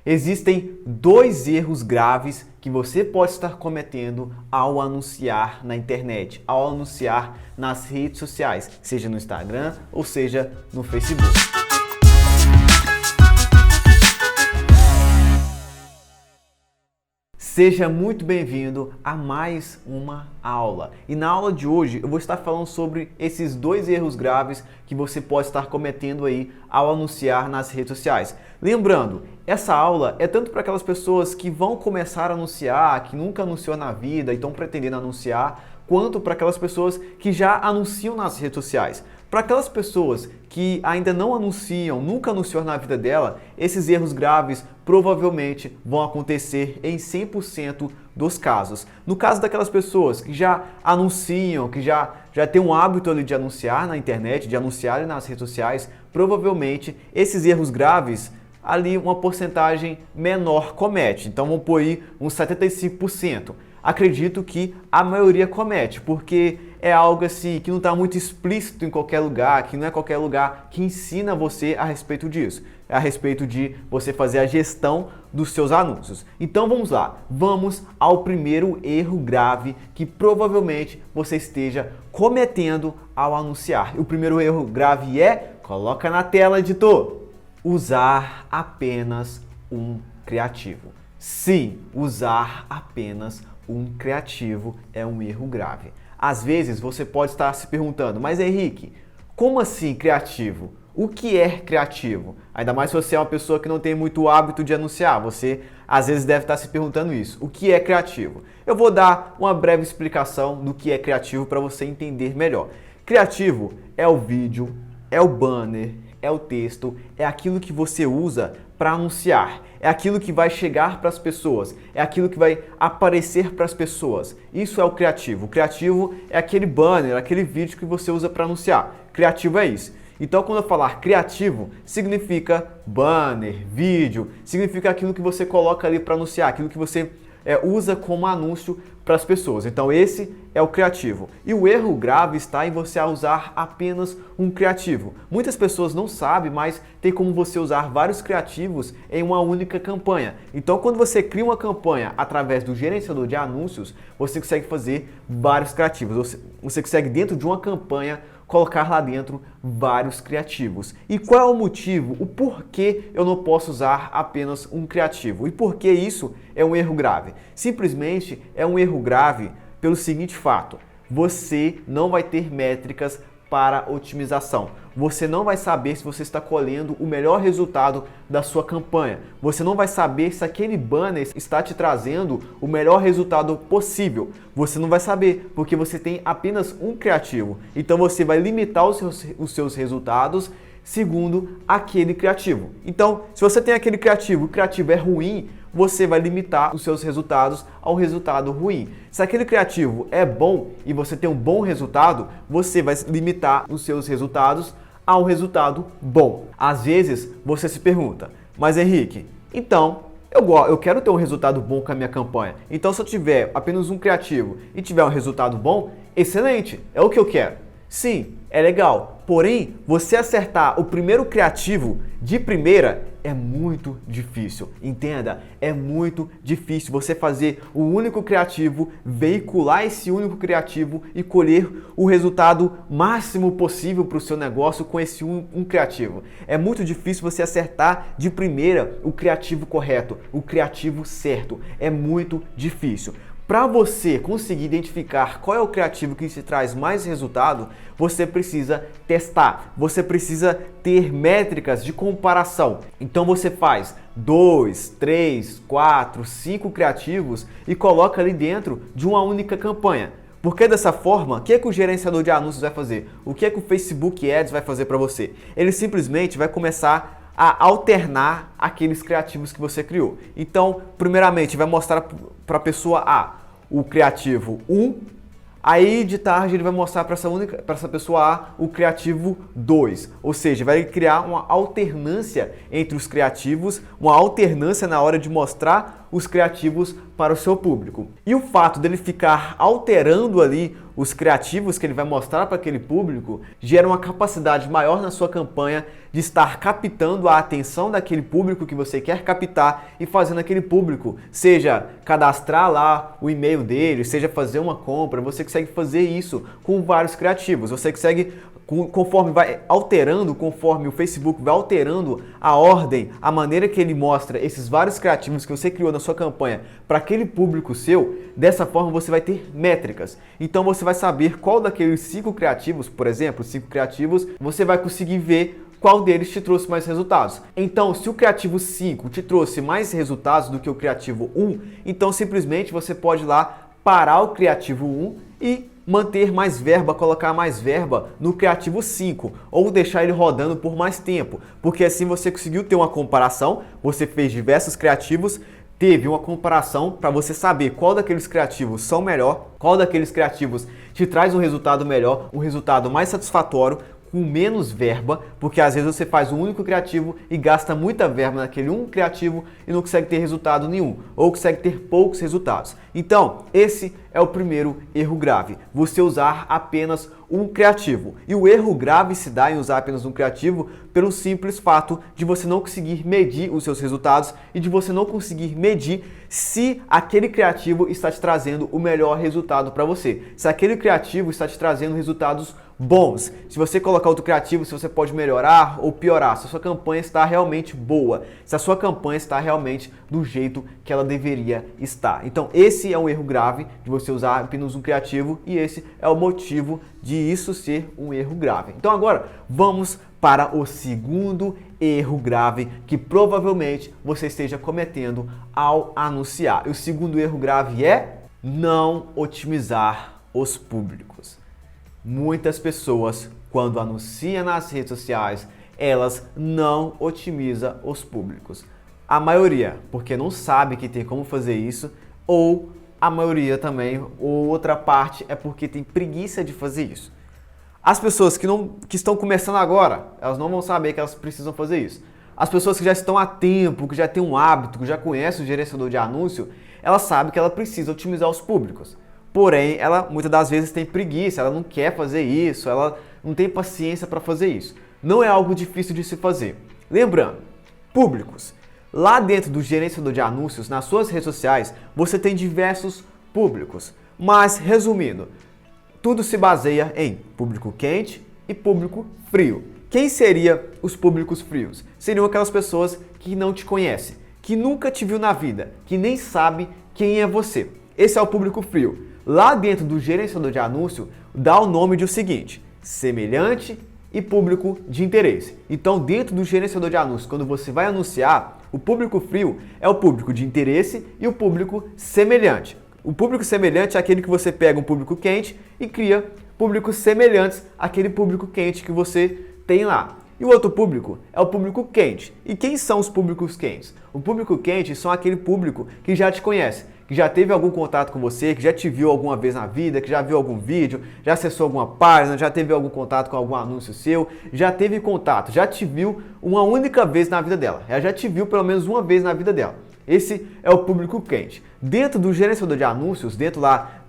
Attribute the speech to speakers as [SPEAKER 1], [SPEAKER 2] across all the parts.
[SPEAKER 1] Existem dois erros graves que você pode estar cometendo ao anunciar na internet, ao anunciar nas redes sociais, seja no Instagram ou seja no Facebook. Seja muito bem-vindo a mais uma aula. E na aula de hoje eu vou estar falando sobre esses dois erros graves que você pode estar cometendo aí ao anunciar nas redes sociais. Lembrando, essa aula é tanto para aquelas pessoas que vão começar a anunciar, que nunca anunciou na vida e estão pretendendo anunciar, quanto para aquelas pessoas que já anunciam nas redes sociais. Para aquelas pessoas que ainda não anunciam, nunca anunciou na vida dela, esses erros graves provavelmente vão acontecer em 100% dos casos. No caso daquelas pessoas que já anunciam, que já têm um hábito ali de anunciar na internet, de anunciar nas redes sociais, provavelmente esses erros graves ali uma porcentagem menor comete. Então vamos pôr aí uns 75%. Acredito que a maioria comete, porque é algo assim que não está muito explícito em qualquer lugar, que não é qualquer lugar que ensina você a respeito disso. É a respeito de você fazer a gestão dos seus anúncios. Então vamos lá, vamos ao primeiro erro grave que provavelmente você esteja cometendo ao anunciar. O primeiro erro grave é, coloca na tela, editor, usar apenas um criativo. Sim, usar apenas um criativo é um erro grave. Às vezes você pode estar se perguntando, mas Henrique, como assim criativo? O que é criativo? Ainda mais se você é uma pessoa que não tem muito hábito de anunciar, você às vezes deve estar se perguntando isso. O que é criativo? Eu vou dar uma breve explicação do que é criativo para você entender melhor. Criativo é o vídeo, é o banner, é o texto, é aquilo que você usa para anunciar, é aquilo que vai chegar para as pessoas, é aquilo que vai aparecer para as pessoas. Isso é o criativo. O criativo é aquele banner, aquele vídeo que você usa para anunciar. Criativo é isso. Então, quando eu falar criativo, significa banner, vídeo, significa aquilo que você coloca ali para anunciar, aquilo que você usa como anúncio para as pessoas. Então esse é o criativo. E o erro grave está em você usar apenas um criativo. Muitas pessoas não sabem, mas tem como você usar vários criativos em uma única campanha. Então quando você cria uma campanha através do gerenciador de anúncios, você consegue fazer vários criativos. Você consegue dentro de uma campanha colocar lá dentro vários criativos. E qual é o motivo? O porquê eu não posso usar apenas um criativo? E por que isso é um erro grave? Simplesmente é um erro grave pelo seguinte fato: você não vai ter métricas para otimização. Você não vai saber se você está colhendo o melhor resultado da sua campanha. Você não vai saber se aquele banner está te trazendo o melhor resultado possível. Você não vai saber, porque você tem apenas um criativo. Então você vai limitar os seus resultados segundo aquele criativo. Então, se você tem aquele criativo, o criativo é ruim, você vai limitar os seus resultados ao resultado ruim. Se aquele criativo é bom e você tem um bom resultado, você vai limitar os seus resultados ao resultado bom. Às vezes você se pergunta, mas Henrique, então eu quero ter um resultado bom com a minha campanha. Então se eu tiver apenas um criativo e tiver um resultado bom, excelente, é o que eu quero. Sim, é legal, porém você acertar o primeiro criativo de primeira é muito difícil, entenda, é muito difícil você fazer o único criativo, veicular esse único criativo e colher o resultado máximo possível para o seu negócio com esse um criativo. É muito difícil você acertar de primeira o criativo correto, o criativo certo, é muito difícil. Para você conseguir identificar qual é o criativo que te traz mais resultado, você precisa testar, você precisa ter métricas de comparação. Então você faz 2, 3, 4, 5 criativos e coloca ali dentro de uma única campanha. Porque dessa forma, o que é que o gerenciador de anúncios vai fazer? O que é que o Facebook Ads vai fazer para você? Ele simplesmente vai começar a alternar aqueles criativos que você criou. Então, primeiramente, vai mostrar para a pessoa A o criativo 1, aí de tarde ele vai mostrar para essa pessoa A o criativo 2, ou seja, vai criar uma alternância entre os criativos, uma alternância na hora de mostrar os criativos para o seu público. E o fato dele ficar alterando ali os criativos que ele vai mostrar para aquele público gera uma capacidade maior na sua campanha de estar captando a atenção daquele público que você quer captar e fazendo aquele público, seja cadastrar lá o e-mail dele, seja fazer uma compra. Você consegue fazer isso com vários criativos. Você consegue, conforme vai alterando, conforme o Facebook vai alterando a ordem, a maneira que ele mostra esses vários criativos que você criou na sua campanha para aquele público seu, dessa forma você vai ter métricas. Então você vai saber qual daqueles 5 criativos, por exemplo, 5 criativos, você vai conseguir ver qual deles te trouxe mais resultados. Então, se o criativo 5 te trouxe mais resultados do que o criativo 1, então simplesmente você pode ir lá parar o criativo 1 e manter mais verba, colocar mais verba no criativo 5 ou deixar ele rodando por mais tempo, porque assim você conseguiu ter uma comparação, você fez diversos criativos, teve uma comparação para você saber qual daqueles criativos são melhor, qual daqueles criativos te traz um resultado melhor, um resultado mais satisfatório, com menos verba, porque às vezes você faz um único criativo e gasta muita verba naquele um criativo e não consegue ter resultado nenhum, ou consegue ter poucos resultados. Então, esse é o primeiro erro grave, você usar apenas um criativo. E o erro grave se dá em usar apenas um criativo pelo simples fato de você não conseguir medir os seus resultados e de você não conseguir medir se aquele criativo está te trazendo o melhor resultado para você. Se aquele criativo está te trazendo resultados bons. Se você colocar outro criativo, se você pode melhorar ou piorar, se a sua campanha está realmente boa, se a sua campanha está realmente do jeito que ela deveria estar. Então esse é um erro grave de você usar apenas um criativo e esse é o motivo de isso ser um erro grave. Então agora vamos para o segundo erro grave que provavelmente você esteja cometendo ao anunciar. E o segundo erro grave é não otimizar os públicos. Muitas pessoas, quando anunciam nas redes sociais, elas não otimizam os públicos. A maioria, porque não sabe que tem como fazer isso, ou a maioria também, ou outra parte, é porque tem preguiça de fazer isso. As pessoas que estão começando agora, elas não vão saber que elas precisam fazer isso. As pessoas que já estão há tempo, que já têm um hábito, que já conhecem o gerenciador de anúncio, elas sabem que ela precisa otimizar os públicos. Porém, ela muitas das vezes tem preguiça, ela não quer fazer isso, ela não tem paciência para fazer isso. Não é algo difícil de se fazer. Lembrando, públicos. Lá dentro do gerenciador de anúncios, nas suas redes sociais, você tem diversos públicos. Mas, resumindo, tudo se baseia em público quente e público frio. Quem seriam os públicos frios? Seriam aquelas pessoas que não te conhecem, que nunca te viu na vida, que nem sabe quem é você. Esse é o público frio. Lá dentro do gerenciador de anúncio, dá o nome de o seguinte: semelhante e público de interesse. Então, dentro do gerenciador de anúncios, quando você vai anunciar, o público frio é o público de interesse e o público semelhante. O público semelhante é aquele que você pega um público quente e cria públicos semelhantes àquele público quente que você tem lá. E o outro público é o público quente. E quem são os públicos quentes? O público quente são aquele público que já te conhece, que já teve algum contato com você, que já te viu alguma vez na vida, que já viu algum vídeo, já acessou alguma página, já teve algum contato com algum anúncio seu, já teve contato, já te viu uma única vez na vida dela. Ela já te viu pelo menos uma vez na vida dela. Esse é o público quente. Dentro do gerenciador de anúncios, dentro lá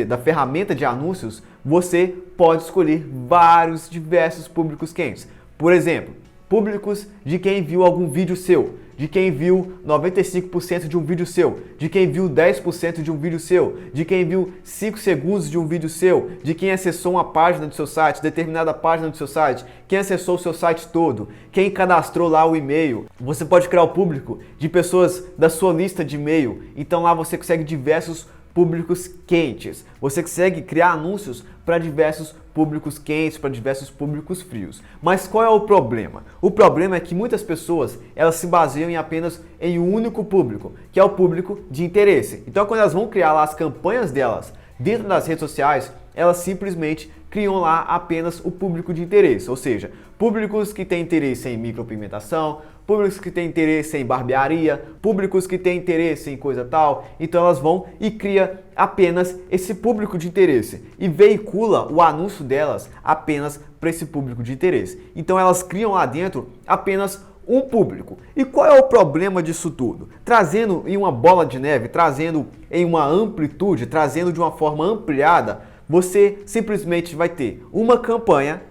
[SPEAKER 1] da ferramenta de anúncios, você pode escolher vários diversos públicos quentes. Por exemplo, públicos de quem viu algum vídeo seu, de quem viu 95% de um vídeo seu, de quem viu 10% de um vídeo seu, de quem viu 5 segundos de um vídeo seu, de quem acessou uma página do seu site, determinada página do seu site, quem acessou o seu site todo, quem cadastrou lá o e-mail. Você pode criar o público de pessoas da sua lista de e-mail, então lá você consegue diversos públicos quentes. Você consegue criar anúncios para diversos públicos quentes, para diversos públicos frios. Mas qual é o problema? O problema é que muitas pessoas elas se baseiam apenas em um único público, que é o público de interesse. Então, quando elas vão criar lá as campanhas delas dentro das redes sociais, elas simplesmente criam lá apenas o público de interesse, ou seja, públicos que têm interesse em micropigmentação, públicos que têm interesse em barbearia, públicos que têm interesse em coisa tal. Então elas vão e cria apenas esse público de interesse e veicula o anúncio delas apenas para esse público de interesse. Então elas criam lá dentro apenas um público. E qual é o problema disso tudo? Trazendo em uma bola de neve, trazendo em uma amplitude, trazendo de uma forma ampliada, você simplesmente vai ter uma campanha,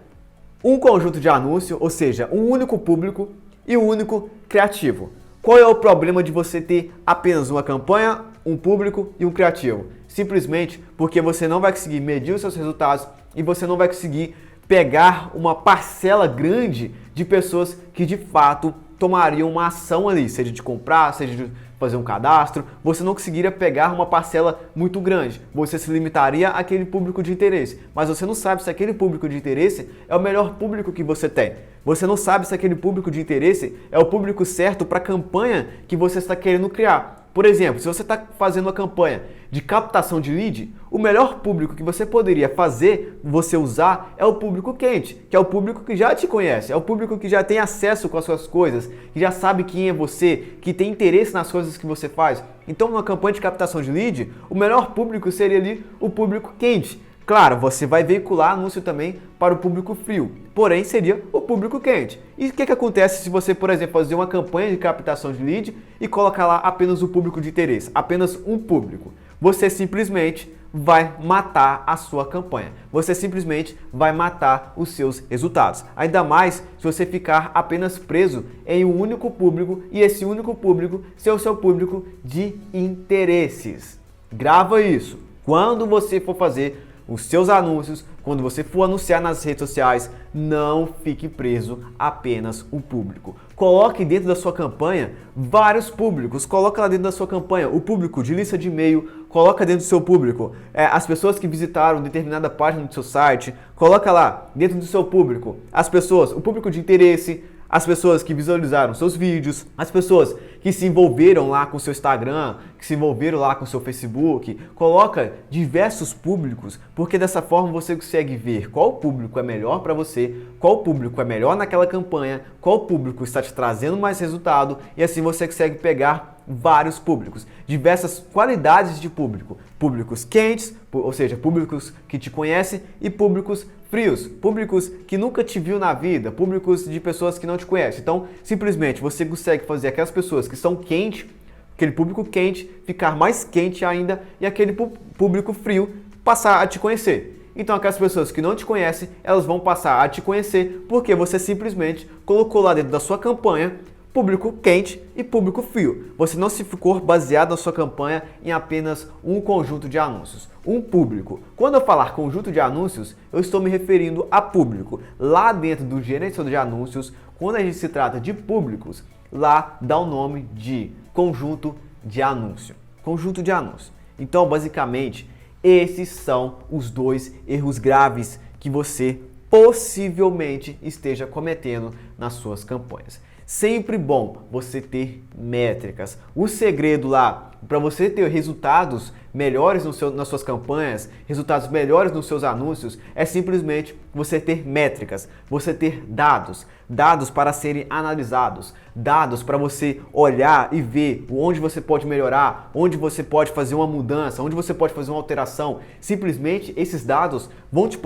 [SPEAKER 1] um conjunto de anúncio, ou seja, um único público e um único criativo. Qual é o problema de você ter apenas uma campanha, um público e um criativo? Simplesmente porque você não vai conseguir medir os seus resultados e você não vai conseguir pegar uma parcela grande de pessoas que de fato tomariam uma ação ali, seja de comprar, seja de fazer um cadastro. Você não conseguiria pegar uma parcela muito grande, você se limitaria àquele público de interesse, mas você não sabe se aquele público de interesse é o melhor público que você tem. Você não sabe se aquele público de interesse é o público certo para a campanha que você está querendo criar. Por exemplo, se você está fazendo uma campanha de captação de lead, o melhor público que você poderia fazer, você usar, é o público quente, que é o público que já te conhece, é o público que já tem acesso com as suas coisas, que já sabe quem é você, que tem interesse nas coisas que você faz. Então, numa campanha de captação de lead, o melhor público seria ali o público quente. Claro, você vai veicular anúncio também para o público frio, porém seria o público quente. E o que acontece se você, por exemplo, fazer uma campanha de captação de lead e colocar lá apenas o público de interesse, apenas um público? Você simplesmente vai matar a sua campanha. Você simplesmente vai matar os seus resultados. Ainda mais se você ficar apenas preso em um único público e esse único público ser o seu público de interesses. Grava isso. Quando você for fazer os seus anúncios, quando você for anunciar nas redes sociais, não fique preso a apenas um público. Coloque dentro da sua campanha vários públicos. Coloca lá dentro da sua campanha o público de lista de e-mail, coloca dentro do seu público as pessoas que visitaram determinada página do seu site, coloca lá dentro do seu público as pessoas, o público de interesse, as pessoas que visualizaram seus vídeos, as pessoas que se envolveram lá com o seu Instagram, que se envolveram lá com o seu Facebook. Coloca diversos públicos, porque dessa forma você consegue ver qual público é melhor para você, qual público é melhor naquela campanha, qual público está te trazendo mais resultado, e assim você consegue pegar vários públicos, diversas qualidades de público, públicos quentes, ou seja, públicos que te conhecem, e públicos frios, públicos que nunca te viu na vida, públicos de pessoas que não te conhecem. Então, simplesmente você consegue fazer aquelas pessoas que são quentes, aquele público quente, ficar mais quente ainda, e aquele público frio passar a te conhecer. Então, aquelas pessoas que não te conhecem, elas vão passar a te conhecer porque você simplesmente colocou lá dentro da sua campanha público quente e público frio. Você não se ficou baseado na sua campanha em apenas um conjunto de anúncios, um público. Quando eu falar conjunto de anúncios, eu estou me referindo a público. Lá dentro do gerenciador de anúncios, quando a gente se trata de públicos, lá dá o nome de conjunto de anúncio. Conjunto de anúncio. Então, basicamente, esses são os dois erros graves que você possivelmente esteja cometendo nas suas campanhas. Sempre bom você ter métricas. O segredo lá para você ter resultados melhores nas suas campanhas, resultados melhores nos seus anúncios, é simplesmente você ter métricas, você ter dados, dados para serem analisados, dados para você olhar e ver onde você pode melhorar, onde você pode fazer uma mudança, onde você pode fazer uma alteração. Simplesmente esses dados vão te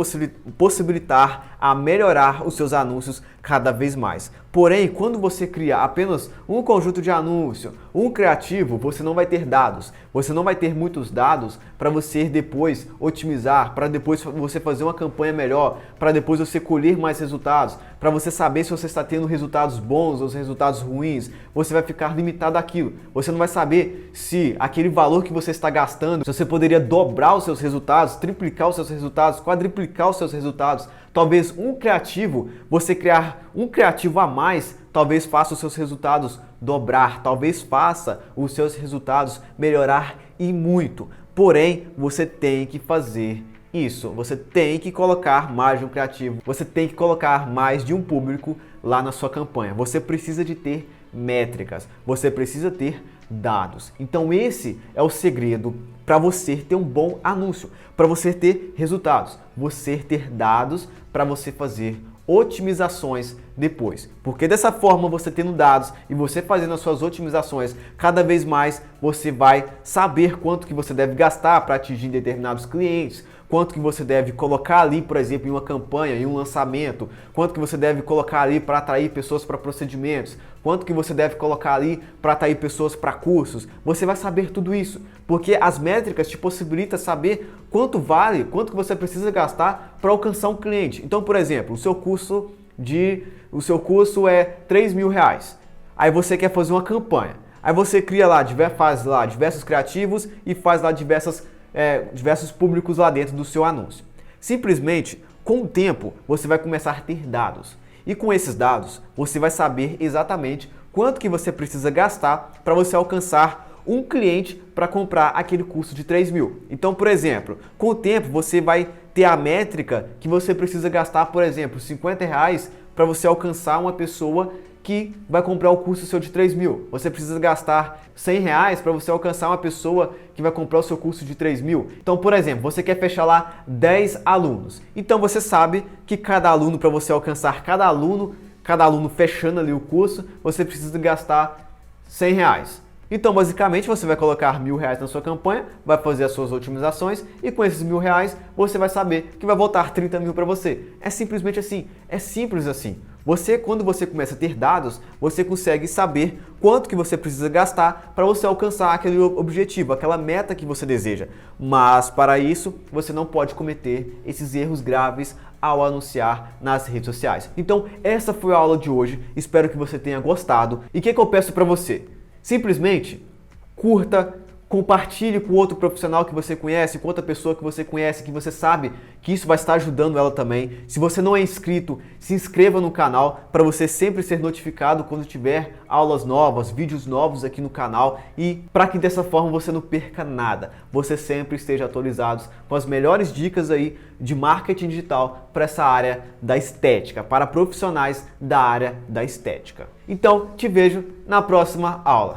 [SPEAKER 1] possibilitar a melhorar os seus anúncios cada vez mais. Porém, quando você cria apenas um conjunto de anúncio, um criativo, você não vai ter dados, você não vai ter muitos dados para você depois otimizar, para depois você fazer uma campanha melhor, para depois você colher mais resultados, para você saber se você está tendo resultados bons ou resultados ruins. Você vai ficar limitado àquilo. Você não vai saber se aquele valor que você está gastando, se você poderia dobrar os seus resultados, triplicar os seus resultados, quadriplicar os seus resultados. Talvez um criativo, você criar um criativo a mais, talvez faça os seus resultados dobrar, talvez faça os seus resultados melhorar e muito. Porém, você tem que fazer isso. Você tem que colocar mais de um criativo. Você tem que colocar mais de um público lá na sua campanha. Você precisa de ter métricas. Você precisa ter dados. Então esse é o segredo para você ter um bom anúncio, para você ter resultados, você ter dados para você fazer otimizações depois. Porque dessa forma, você tendo dados e você fazendo as suas otimizações, cada vez mais você vai saber quanto que você deve gastar para atingir determinados clientes, quanto que você deve colocar ali, por exemplo, em uma campanha, em um lançamento, quanto que você deve colocar ali para atrair pessoas para procedimentos, quanto que você deve colocar ali para atrair pessoas para cursos. Você vai saber tudo isso, porque as métricas te possibilitam saber quanto vale, quanto que você precisa gastar para alcançar um cliente. Então, por exemplo, o seu curso é R$3.000. Aí você quer fazer uma campanha. Aí você cria lá, faz lá diversos criativos e faz lá diversos públicos lá dentro do seu anúncio. Simplesmente, com o tempo, você vai começar a ter dados. E com esses dados, você vai saber exatamente quanto que você precisa gastar para você alcançar um cliente para comprar aquele curso de 3.000. Então, por exemplo, com o tempo você vai ter a métrica que você precisa gastar, por exemplo, R$50 para você alcançar uma pessoa que vai comprar o curso seu de 3.000. Você precisa gastar R$100 para você alcançar uma pessoa que vai comprar o seu curso de 3.000. Então, por exemplo, você quer fechar lá 10 alunos. Então você sabe que cada aluno, para você alcançar cada aluno fechando ali o curso, você precisa gastar R$100. Então, basicamente, você vai colocar R$1.000 na sua campanha, vai fazer as suas otimizações e com esses R$1.000 você vai saber que vai voltar 30.000 para você. É simplesmente assim, é simples assim. Quando você começa a ter dados, você consegue saber quanto que você precisa gastar para você alcançar aquele objetivo, aquela meta que você deseja. Mas para isso, você não pode cometer esses erros graves ao anunciar nas redes sociais. Então, essa foi a aula de hoje. Espero que você tenha gostado. E o que eu peço para você? Simplesmente curta, compartilhe com outro profissional que você conhece, com outra pessoa que você conhece, que você sabe que isso vai estar ajudando ela também. Se você não é inscrito, se inscreva no canal para você sempre ser notificado quando tiver aulas novas, vídeos novos aqui no canal e para que dessa forma você não perca nada. Você sempre esteja atualizado com as melhores dicas aí de marketing digital para essa área da estética, para profissionais da área da estética. Então, te vejo na próxima aula.